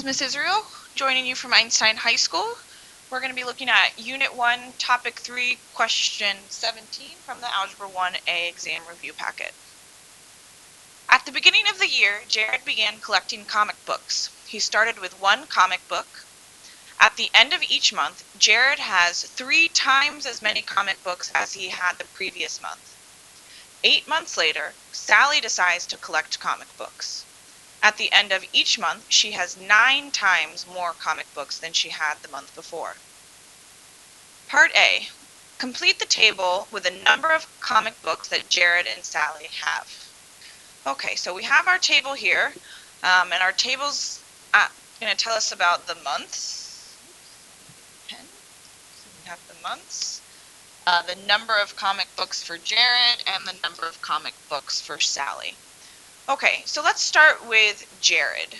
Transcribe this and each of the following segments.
is Miss Israel, joining you from Einstein High School. We're going to be looking at Unit 1, Topic 3, Question 17 from the Algebra 1A exam review packet. At the beginning of the year, Jared began collecting comic books. He started with one comic book. At the end of each month, Jared has 3 times as many comic books as he had the previous month. 8 months later, Sally decides to collect comic books. At the end of each month, she has 9 times more comic books than she had the month before. Part A. Complete the table with the number of comic books that Jared and Sally have. Okay, so we have our table here, and our table's going to tell us about the months. So we have the months, the number of comic books for Jared, and the number of comic books for Sally. Okay, so let's start with Jared.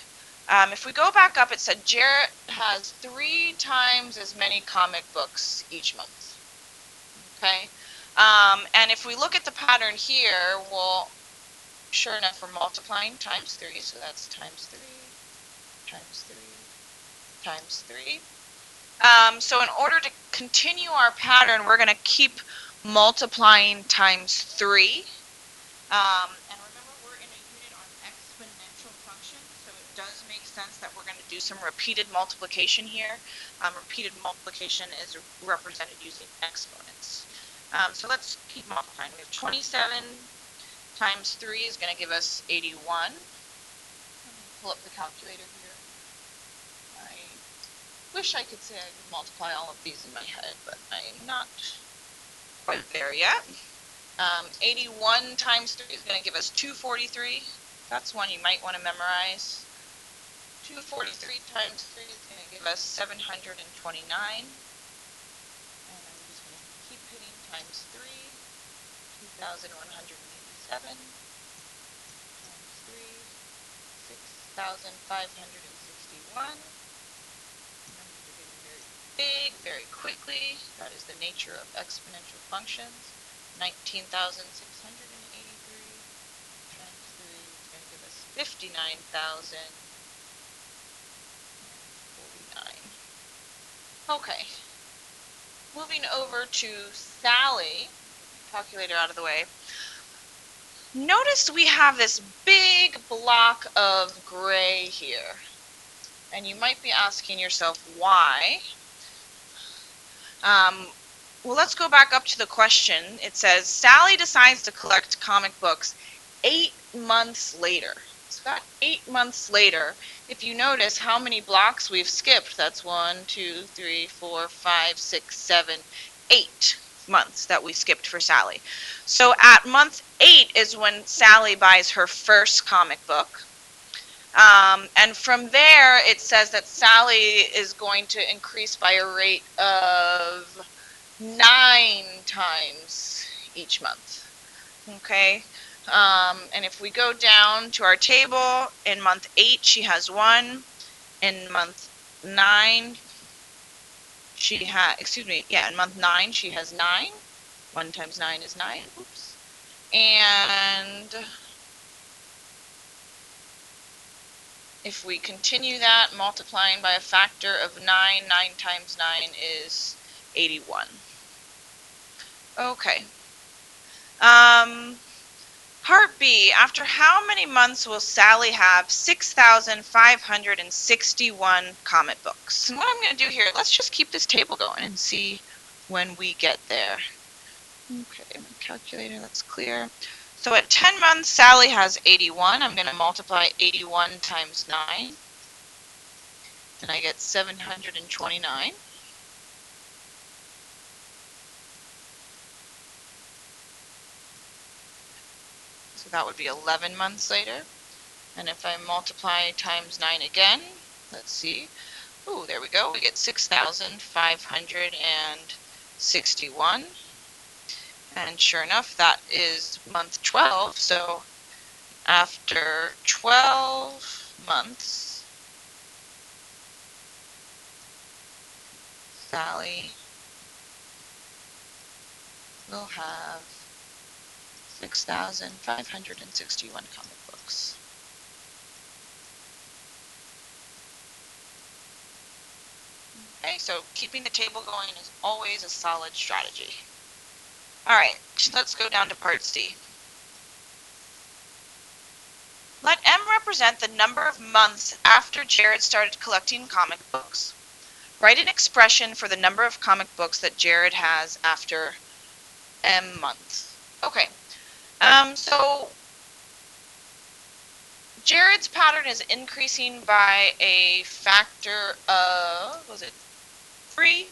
If we go back up, it said Jared has 3 times as many comic books each month. Okay, and if we look at the pattern here, well, sure enough, we're multiplying times 3, so that's times 3, times 3, times 3. So in order to continue our pattern, we're going to keep multiplying times 3. And remember, we're in a unit on exponential functions, so it does make sense that we're going to do some repeated multiplication here. Repeated multiplication is represented using exponents. So let's keep multiplying. We have 27 times 3 is going to give us 81. Let me pull up the calculator here. I wish I could say I could multiply all of these in my head, but I'm not quite there yet. 81 times 3 is going to give us 243. That's one you might want to memorize. 243 times 3 is going to give us 729. And I'm just going to keep hitting times 3. 2,187 times 3, 6,561. Numbers are getting very big very quickly. That is the nature of exponential functions. 19,683 times 3 is going to give us 59,049. Okay. Moving over to Sally. Calculator out of the way. Notice we have this big block of gray here. And you might be asking yourself why. Well, let's go back up to the question. It says, Sally decides to collect comic books 8 months later. So that 8 months later, if you notice how many blocks we've skipped, that's 1, 2, 3, 4, 5, 6, 7, 8 months that we skipped for Sally. So at month 8 is when Sally buys her first comic book. And from there, it says that Sally is going to increase by a rate of 9 times each month. Okay, and if we go down to our table, in month 8 she has 1. In month 9 she has, in month 9 she has 9. 1 times 9 is 9. Oops. And if we continue that, multiplying by a factor of 9, 9 times 9 is 81. Okay. Part B, after how many months will Sally have 6,561 comic books? And what I'm going to do here, let's just keep this table going and see when we get there. Okay, my calculator, that's clear. So at 10 months, Sally has 81. I'm going to multiply 81 times 9. Then I get 729. So that would be 11 months later. And if I multiply times 9 again, let's see. Oh, there we go. We get 6,561. And sure enough, that is month 12. So after 12 months, Sally will have 6,561 comic books. Okay, so keeping the table going is always a solid strategy. All right, let's go down to part C. Let M represent the number of months after Jared started collecting comic books. Write an expression for the number of comic books that Jared has after M months. Okay, so Jared's pattern is increasing by a factor of, was it 3?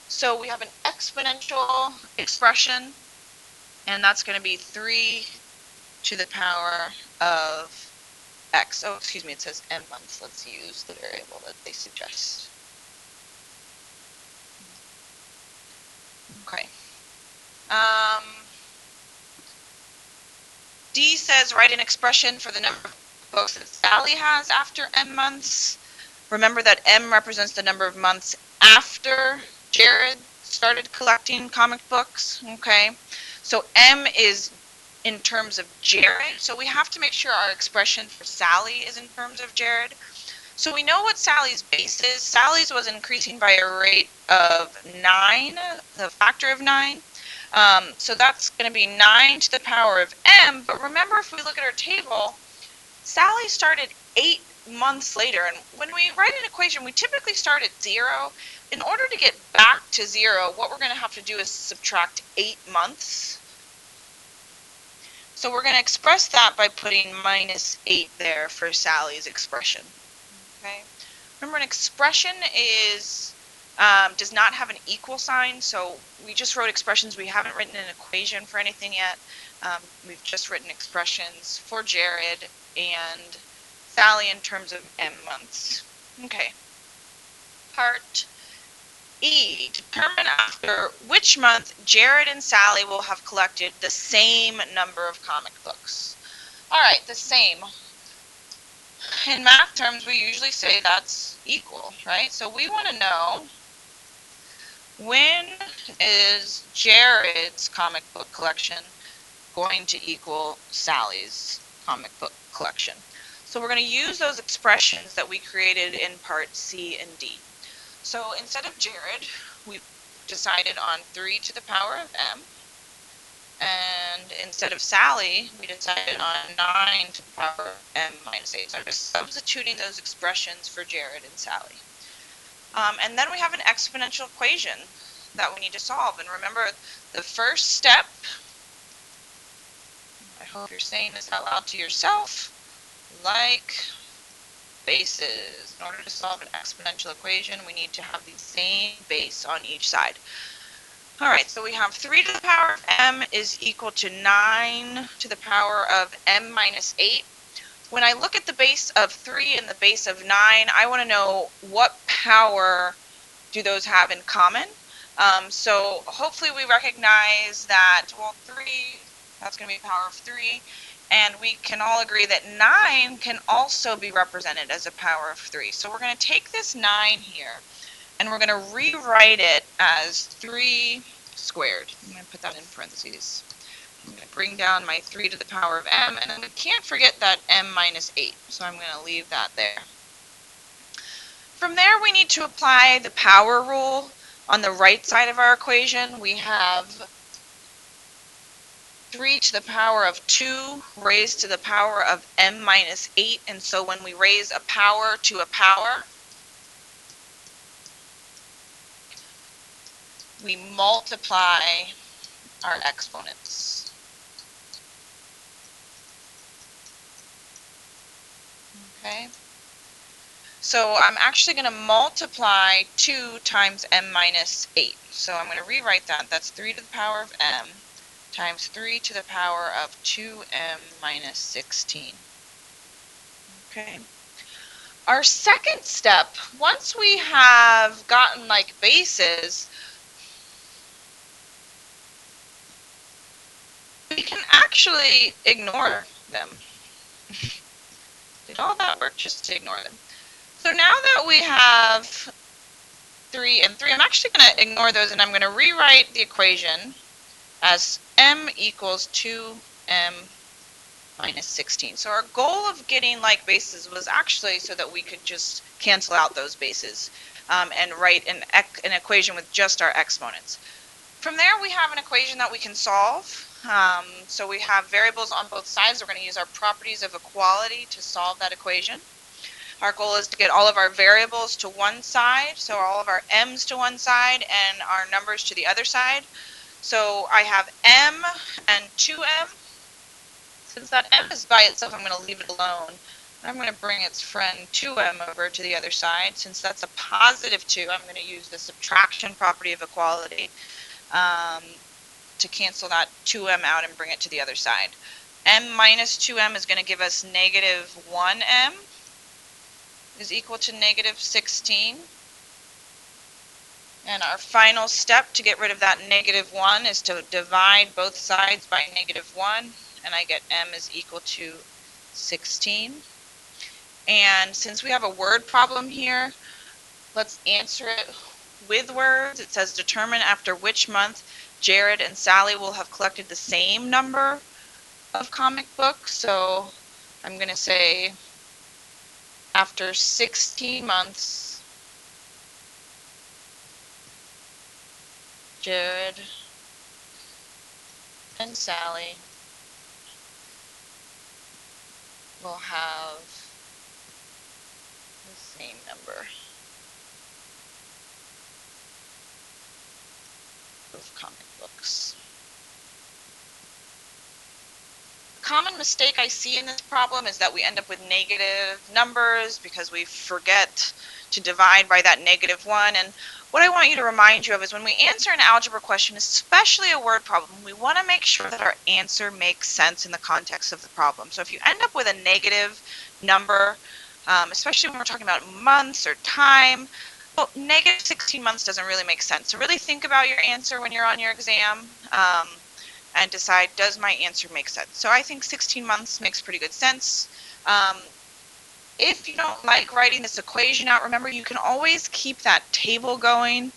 So we have an exponential expression, and that's going to be 3 to the power of x. Oh, excuse me, it says m months. Let's use the variable that they suggest. Okay. D says write an expression for the number of books that Sally has after m months. Remember that m represents the number of months after Jared started collecting comic books. Okay. So m is in terms of Jared. So we have to make sure our expression for Sally is in terms of Jared. So we know what Sally's base is. Sally's was increasing by a rate of 9, the factor of 9. So that's going to be 9 to the power of m. But remember, if we look at our table, Sally started 8 months later. And when we write an equation, we typically start at 0. In order to get back to 0, what we're going to have to do is subtract 8 months. So we're going to express that by putting minus 8 there for Sally's expression. Okay. Remember, an expression is does not have an equal sign, so we just wrote expressions. We haven't written an equation for anything yet. We've just written expressions for Jared and Sally in terms of m months. Okay. Part E. Determine after which month Jared and Sally will have collected the same number of comic books. All right, the same. In math terms, we usually say that's equal, right? So we want to know, when is Jared's comic book collection going to equal Sally's comic book collection? So we're going to use those expressions that we created in part C and D. So instead of Jared, we decided on 3 to the power of m. And instead of Sally, we decided on 9 to the power of m minus 8. So I'm just substituting those expressions for Jared and Sally. And then we have an exponential equation that we need to solve. And remember, the first step, I hope you're saying this out loud to yourself, like bases. In order to solve an exponential equation, we need to have the same base on each side. All right, so we have 3 to the power of m is equal to 9 to the power of m minus 8. When I look at the base of 3 and the base of 9, I want to know what power do those have in common. So hopefully we recognize that, well, 3, that's going to be the power of 3. And we can all agree that 9 can also be represented as a power of 3. So we're going to take this 9 here, and we're going to rewrite it as 3 squared. I'm going to put that in parentheses. I'm going to bring down my 3 to the power of m, and then we can't forget that m minus 8. So I'm going to leave that there. From there, we need to apply the power rule. On the right side of our equation, we have 3 to the power of 2 raised to the power of m minus 8. And so when we raise a power to a power, we multiply our exponents. Okay. So I'm actually going to multiply 2 times m minus 8. So I'm going to rewrite that. That's 3 to the power of m times 3 to the power of 2m minus 16. Okay. Our second step, once we have gotten like bases, we can actually ignore them. Did all that work just to ignore them? So now that we have 3 and 3, I'm actually going to ignore those, and I'm going to rewrite the equation as m equals 2m minus 16. So our goal of getting like bases was actually so that we could just cancel out those bases. and write an equation with just our exponents. From there, we have an equation that we can solve. So we have variables on both sides. We're going to use our properties of equality to solve that equation. Our goal is to get all of our variables to one side, so all of our m's to one side and our numbers to the other side. So I have m and 2m. Since that m is by itself, I'm going to leave it alone. I'm going to bring its friend 2m over to the other side. Since that's a positive 2, I'm going to use the subtraction property of equality to cancel that 2m out and bring it to the other side. M minus 2m is going to give us negative 1m is equal to negative 16. And our final step to get rid of that negative 1 is to divide both sides by negative 1, and I get m is equal to 16. And since we have a word problem here, let's answer it with words. It says determine after which month Jared and Sally will have collected the same number of comic books. So I'm going to say after 16 months, Jared and Sally will have the same number of comic books. The common mistake I see in this problem is that we end up with negative numbers because we forget to divide by that negative 1. And what I want you to remind you of is when we answer an algebra question, especially a word problem, we want to make sure that our answer makes sense in the context of the problem. So if you end up with a negative number, especially when we're talking about months or time, well, negative 16 months doesn't really make sense. So really think about your answer when you're on your exam. And decide, does my answer make sense? So I think 16 months makes pretty good sense. If you don't like writing this equation out, remember you can always keep that table going.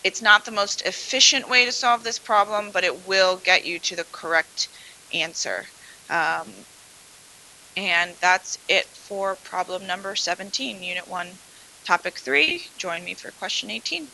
It's not the most efficient way to solve this problem, but it will get you to the correct answer. And that's it for problem number 17, Unit 1, Topic 3. Join me for question 18.